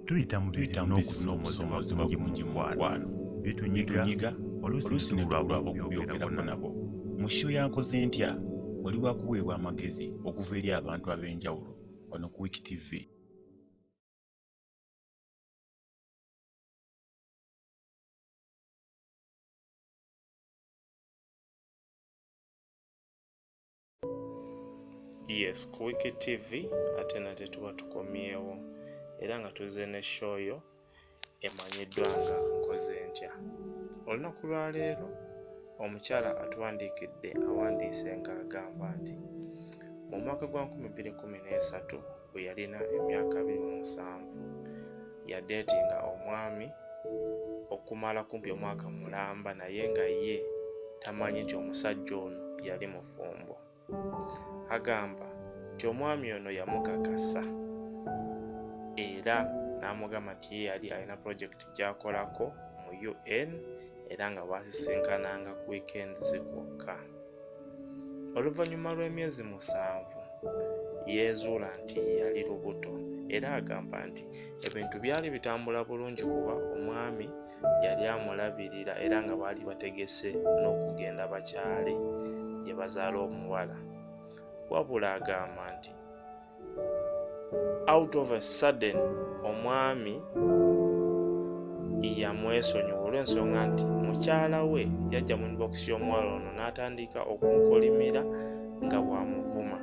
tuyita mu bizibu n'okusoomoza mu mukwano bitunyiga oluusi ne tulwa okubyogerako nabo. Mu show yankoze ntya wali wakuweebwa amagezi okuva eri abantu ab'enjawulo wano ku Wiki TV. Yes, ku Wiki TV ate nate tuba tukomyewo era nga tuzze ne show yo emanyiddwa nga nkoze ntya. Olunaku lwa leero omukyala atuwandiikidde awandiise ng'agamba nti mu mwaka gwa 2013 bwe yalina emyaka 27 yadeetinga omwami okumala kumpi omwaka mulamba naye nga ye tamanyi nti omusajja ono yali mufumbo. Agamba nti omwami ono yamukakasa era n'amugamba nti ye yali alina pulojekiti gy'akolako mu UN era nga baasisinkananga ku weekends kwokka. Oluvannyuma lw'emyezi 7 yeezuula nti yali lubuto era agamba nti ebintu byali bitambula bulungi kuba omwami yali amulabirira era nga baali bategese n'okugenda bakyale gye bazaala omuwala. Wabula agamba nti out of a sudden omwami yamwesonyiwa olw'ensonga nti mukyala we yajja mu inbox y'omuwala ono n'atandika okumukolimira nga bw'amuvuma.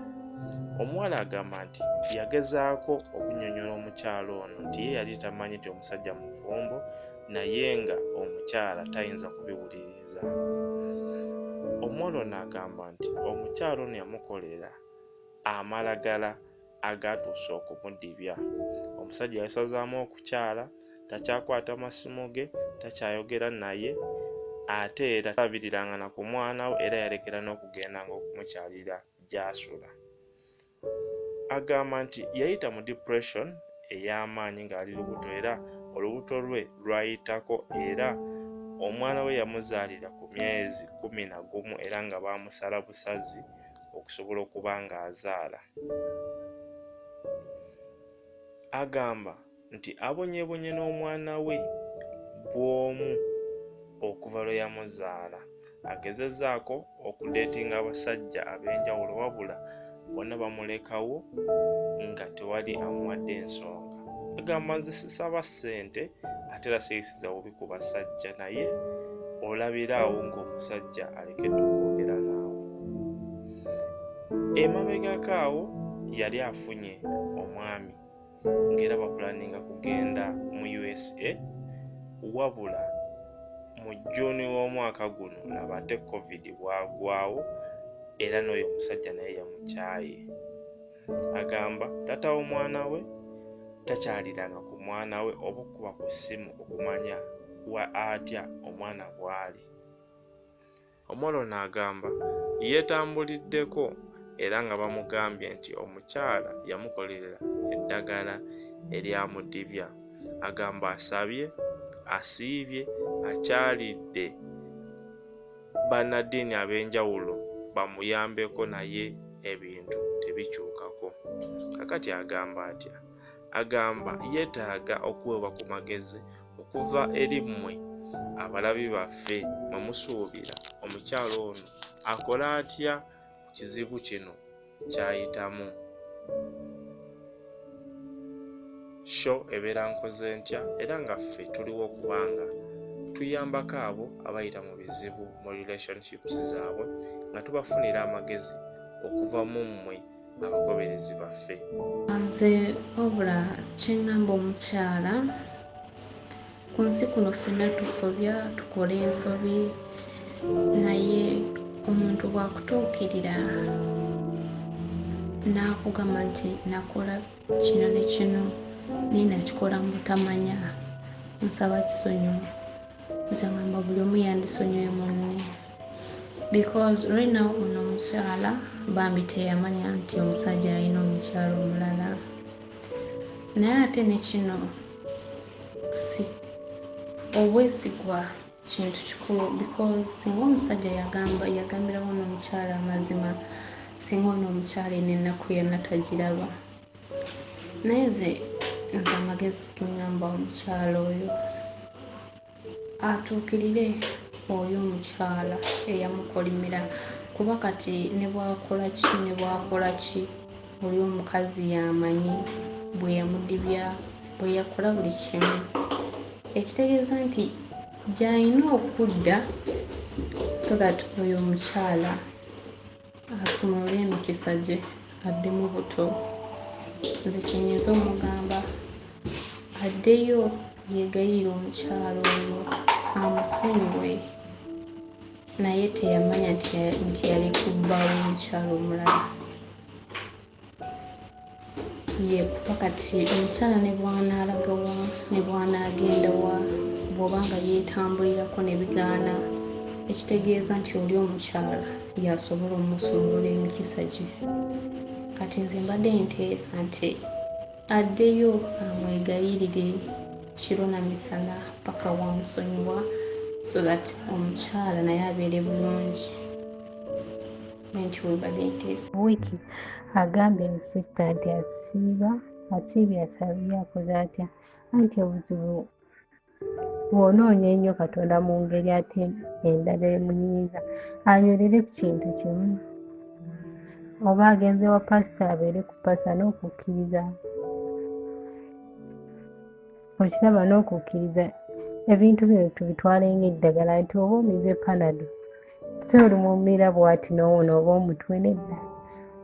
Omuwala agamba nti yagezaako okunnyonnyola omukyala ono nti ye yali tamanyi nti omusajja mufumbo naye nga omukyala tayinza kubiwuliriza. Omuwala ono agamba nti omukyala ono yamukolera amalagala agatuusa okumudibya. Omusajja yasazaamu okukyala, takyakwata masimu ge, takyayogera naye ate era tabiriranga na ku mwana we era yalekera n'okugendanga okumukyalira gy'asula. Agamba nti yayita mu depression ey'amaanyi ng'ali lubuto era olubuto lwe lwayitako era omwana we yamuzaalira ku myezi 11 era nga baamusala busazi okusobola okuba ng'azaala. Agamba nti abonyeebonye n'omwana we bw'omu okuva lwe yamuzaala. Agezezzaako okudeetinga abasajja ab'enjawulo wabula bonna bamulekawo nga tewali amuwadde ensonga. Agamba nze sisaba ssente ate era siyisiza bubi ku basajja naye olabiraawo ng'omusajja alekedde okwogera naawe. Emabegako awo yali afunye omwami ng'era bapulaninga kugenda mu USA wabula mu Juni w'omwaka guno laba ate COVID bwagwawo era n'oyo omusajja naye yamukyaye. Agamba taata w'omwana we takyaliranga ku mwana we oba okuba ku ssimu okumanya atya omwana bw'ali. Omuwala ono agamba yeetambuliddeko era nga bamugambye nti omukyala yamukolera eddagala eryamudibya. Agamba asabye, asiibye, akyalidde bannaddiini ab'enjawulo bamuyambeko naye ebintu tebikyukako. Kakati agamba atya? Agamba yeetaaga okuweebwa ku magezi okuva eri mmwe abalabi baffe mwe musuubira omukyala ono akola atya ku kizibu kino kyayitamu. Show ebeera nkoze ntya era nga ffe tuliwo okubanga tuyambako abo abayita mu bizibu mu relationships zaabwe nga tubafunira amagezi okuva mu mmwe abagoberezi baffe. Nze wabula kyengamba omukyala ku nsi kuno ffenna tusobya tukola ensobi naye omuntu bw'akutuukirira n'akugamba nti nakola kino ne kino naye nakikola mu butamanya nsaba kisonyiwo. Nze ngamba buli omu yandisonyiwe munne because right now ono omukyala bambi teyamanya nti omusajja alina omukyala omulala naye ate ne kino si obwesigwa kintu kikulu because singa omusajja yagambirawo n'omukyala amazima singa ono omukyala eno ennaku yonna tagiraba naye ze nze amagezi geŋŋamba omukyala oyo atuukirire oyo omukyala eyamukolimira, kuba kati ne bwakola ki oli omukazi yamanyi bwe yamudibya bwe yakola buli kimu, ekitegeeza nti gy'alina okudda so that oyo omukyala asumulule emikisa gye addemu buto. Nze kyenyinza omugamba addeyo yeegayirire omukyala oyo amusonyiwe, naye teyamanya nti yali kubbaawo omukyala omulala. Kuba kati omukyala ne bw'anaalaga ne bw'anaagenda bw'obanga yeetambulirako ne bigaana, ekitegeeza nti oli omukyala yasobola omusumulula emikisa gye. Kati nze mbadde nteesa nti addeyo amwegayirire kiro na misana paka wamusonyiwa so that omukyala naye abeere bulungi. Nti webadde nteesa. Wiiki agambye sisita nti asiibye asabye akoze atya, anti obuzibu bw'onoonya ennyo Katonda mu ngeri ate endala emunyiiza anywerere ku kintu kimu, oba agenze wa pasita abeere ku pasita n'okukkiriza. Okiraba n'okukkiriza ebintu bino tubitwale ng'eddagala nti oba omize panado so olumumira bw'ati n'owona oba omutwe nedda.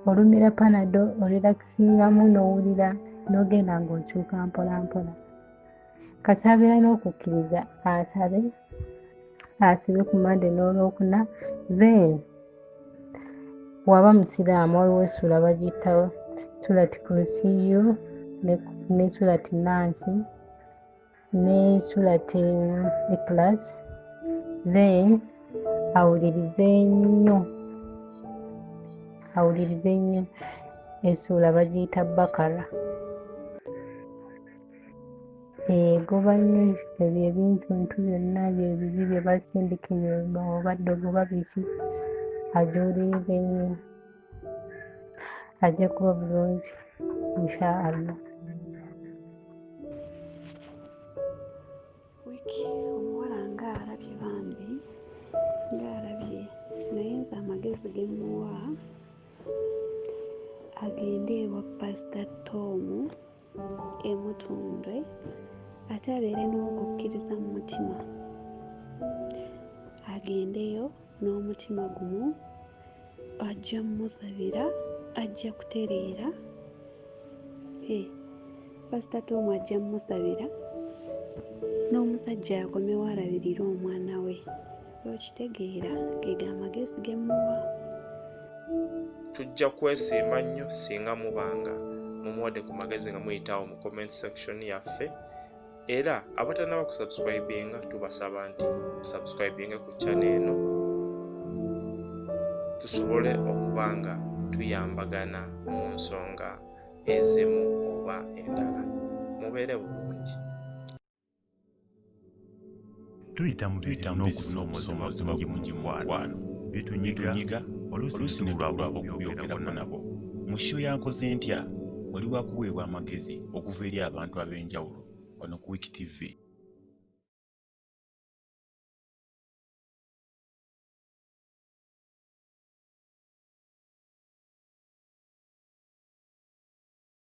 Olumira panado olirakisingamu n'owulira n'ogenda ng'okyuka mpola mpola. Kati abeera n'okukkiriza asibe ku Mande n'Olwokuna, then waba musiraamu waliwo essula bagiyita Surati Kursiyu ne Surati Nansi ne Surati Ikhlas, then awulirize nnyo essula bagiyita Bakara. Egoba nnyo ebyo ebintuntu byonna byebibi bye basindika enyuma oba ddogo oba biki, agiwulirize nnyo ajja kuba bulungi inshaallah. Wiiki omuwala ng'alabye bambi ng'alabye, naye nze amagezi ge mmuwa agende ewa Pasita Tom Mutundwe ate abeere n'okukkiriza mu mutima. Agendeyo n'omutima gumu, ajja mmusabira, ajja kutereera. Pasita Tom ajja mmusabira n'omusajja akomewo alabirire omwana we. Okitegeera ge amagezi ge mmuwa. Tujja kwesiima nnyo singa mubanga mumuwadde ku magezi nga muyitawo mu comment section yaffe, era abatanaba kusubscribinga tubasaba nti subscribinge ku channel eno tusobole okubanga tuyambagana mu nsonga ezimu oba endala. Mubeere bulungi. tuyita mu bizibu n'okusoomoza omulimu mukwano betunyiga oluusi ne lwabulwa okubyogerako nabo. Mu show yankoze ntya wali wakuweebwa amagezi okuva eri abantu ab'enjawulo wano ku Wiiki TV.